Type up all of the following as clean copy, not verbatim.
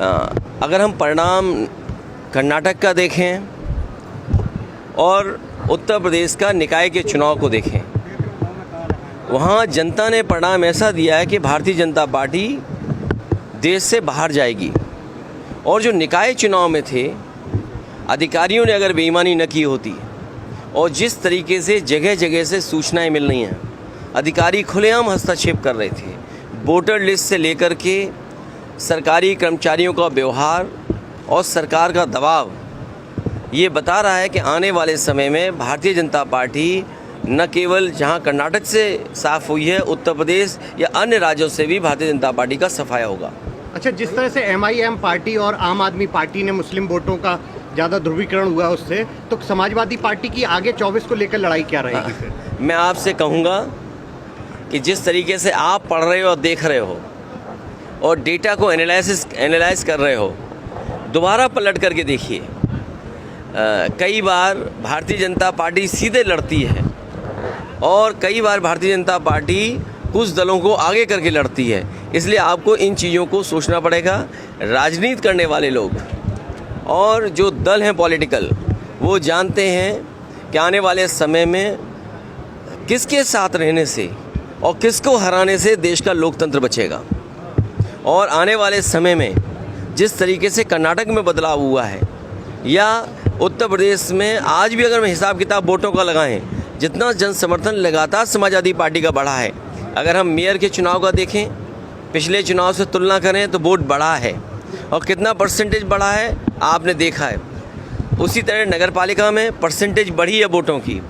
अगर हम परिणाम कर्नाटक का देखें और उत्तर प्रदेश का निकाय के चुनाव को देखें, वहाँ जनता ने परिणाम ऐसा दिया है कि भारतीय जनता पार्टी देश से बाहर जाएगी। और जो निकाय चुनाव में थे, अधिकारियों ने अगर बेईमानी न की होती और जिस तरीके से जगह जगह से सूचनाएं मिल रही हैं, अधिकारी खुलेआम हस्तक्षेप कर रहे थे, वोटर लिस्ट से लेकर के सरकारी कर्मचारियों का व्यवहार और सरकार का दबाव, ये बता रहा है कि आने वाले समय में भारतीय जनता पार्टी न केवल जहां कर्नाटक से साफ हुई है, उत्तर प्रदेश या अन्य राज्यों से भी भारतीय जनता पार्टी का सफाया होगा। अच्छा, जिस तरह से MIM पार्टी और आम आदमी पार्टी ने मुस्लिम वोटों का ज़्यादा ध्रुवीकरण हुआ उससे, तो समाजवादी पार्टी की आगे 24 को लेकर लड़ाई क्या रहेगी फिर? मैं आपसे कहूँगा कि जिस तरीके से आप पढ़ रहे हो और देख रहे हो और डेटा को एनालाइज कर रहे हो, दोबारा पलट करके देखिए। कई बार भारतीय जनता पार्टी सीधे लड़ती है और कई बार भारतीय जनता पार्टी कुछ दलों को आगे करके लड़ती है। इसलिए आपको इन चीज़ों को सोचना पड़ेगा। राजनीति करने वाले लोग और जो दल हैं पॉलिटिकल, वो जानते हैं कि आने वाले समय में किसके साथ रहने से और किसको हराने से देश का लोकतंत्र बचेगा। और आने वाले समय में जिस तरीके से कर्नाटक में बदलाव हुआ है या उत्तर प्रदेश में आज भी अगर मैं हिसाब किताब वोटों का लगाएं, जितना जन समर्थन लगातार समाजवादी पार्टी का बढ़ा है, अगर हम मेयर के चुनाव का देखें, पिछले चुनाव से तुलना करें तो वोट बढ़ा है और कितना परसेंटेज बढ़ा है आपने देखा है। उसी तरह नगर पालिका में परसेंटेज बढ़ी है वोटों की,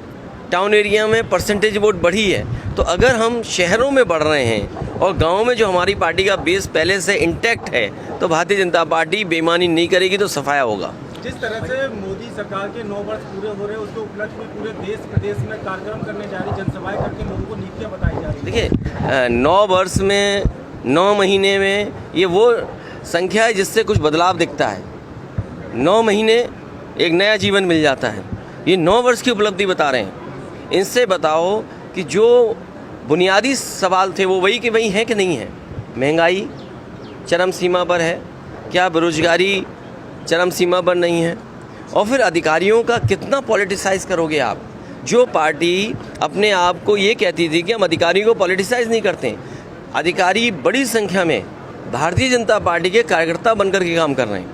टाउन एरिया में परसेंटेज वोट बढ़ी है। तो अगर हम शहरों में बढ़ रहे हैं और गाँव में जो हमारी पार्टी का बेस पहले से इंटैक्ट है, तो भारतीय जनता पार्टी बेईमानी नहीं करेगी, तो सफाया होगा। जिस तरह से मोदी सरकार के 9 वर्ष पूरे हो रहे हैं, उसके उपलक्ष्य में पूरे देश प्रदेश में कार्यक्रम करने जा रही, जनसभाएं करके लोगों को नीतियां बताई जा रही। देखिए, 9 वर्ष में 9 महीने में ये वो संख्या है जिससे कुछ बदलाव दिखता है। 9 महीने एक नया जीवन मिल जाता है। ये 9 वर्ष की उपलब्धि बता रहे हैं। इनसे बताओ कि जो बुनियादी सवाल थे वो वही के वही हैं कि नहीं है। महंगाई चरम सीमा पर है, क्या बेरोजगारी चरम सीमा पर नहीं है? और फिर अधिकारियों का कितना पॉलिटिसाइज करोगे आप? जो पार्टी अपने आप को ये कहती थी कि हम अधिकारियों को पॉलिटिसाइज नहीं करते, अधिकारी बड़ी संख्या में भारतीय जनता पार्टी के कार्यकर्ता बनकर के काम कर रहे हैं।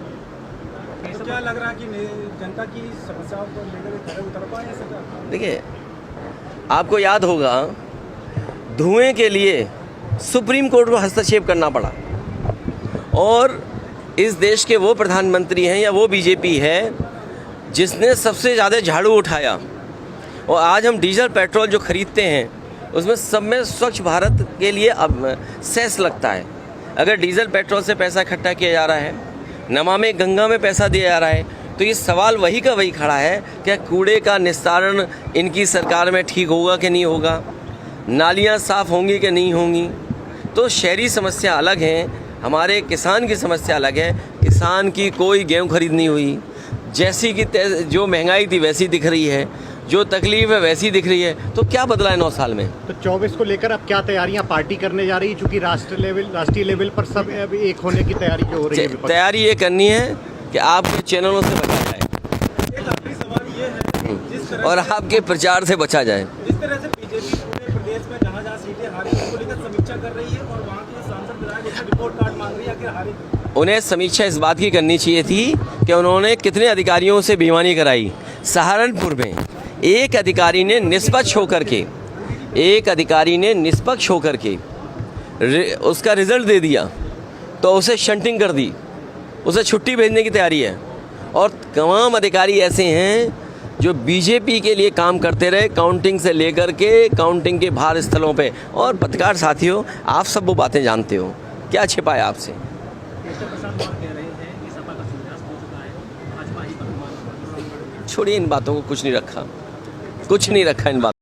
तो क्या लग रहा है कि जनता की समस्याओं को लेकर खड़े उतर पाए सरकार? देखिए, आपको याद होगा धुएं के लिए सुप्रीम कोर्ट को हस्तक्षेप करना पड़ा और इस देश के वो प्रधानमंत्री हैं या वो बीजेपी है जिसने सबसे ज़्यादा झाड़ू उठाया। और आज हम डीजल पेट्रोल जो खरीदते हैं उसमें सब में स्वच्छ भारत के लिए अब सेस लगता है। अगर डीजल पेट्रोल से पैसा इकट्ठा किया जा रहा है, नमामि गंगा में पैसा दिया जा रहा है, तो ये सवाल वही का वही खड़ा है, क्या कूड़े का निस्तारण इनकी सरकार में ठीक होगा कि नहीं होगा, नालियाँ साफ़ होंगी कि नहीं होंगी। तो शहरी समस्या अलग हैं, हमारे किसान की समस्या अलग है। किसान की कोई गेहूँ खरीद नहीं हुई, जैसी की जो महंगाई थी वैसी दिख रही है, जो तकलीफ है वैसी दिख रही है। तो क्या बदला है 9 साल में? तो 24 को लेकर अब क्या तैयारियां पार्टी करने जा रही है? चूंकि राष्ट्रीय लेवल पर सब अब एक होने की तैयारी जो हो रही है, तैयारी ये करनी है कि आपके चैनलों से बचा जाए और आपके प्रचार से बचा जाए। जिस तरह से बीजेपी पूरे प्रदेश में जहाँ सीटें हारी उसको लेकर समीक्षा कर रही है और वहाँ के सांसद विधायक रिपोर्ट कार्ड मांग रही है, आखिर हारी? उन्हें समीक्षा इस बात की करनी चाहिए थी कि उन्होंने कितने अधिकारियों से बेईमानी कराई। सहारनपुर में एक अधिकारी ने निष्पक्ष होकर के उसका रिजल्ट दे दिया, तो उसे शंटिंग कर दी, उसे छुट्टी भेजने की तैयारी है। और तमाम अधिकारी ऐसे हैं जो बीजेपी के लिए काम करते रहे, काउंटिंग से लेकर के काउंटिंग के बाहर स्थलों पे। और पत्रकार साथियों, आप सब वो बातें जानते हो, क्या छिपाए आपसे? छोड़िए इन बातों को, कुछ नहीं रखा इन बातों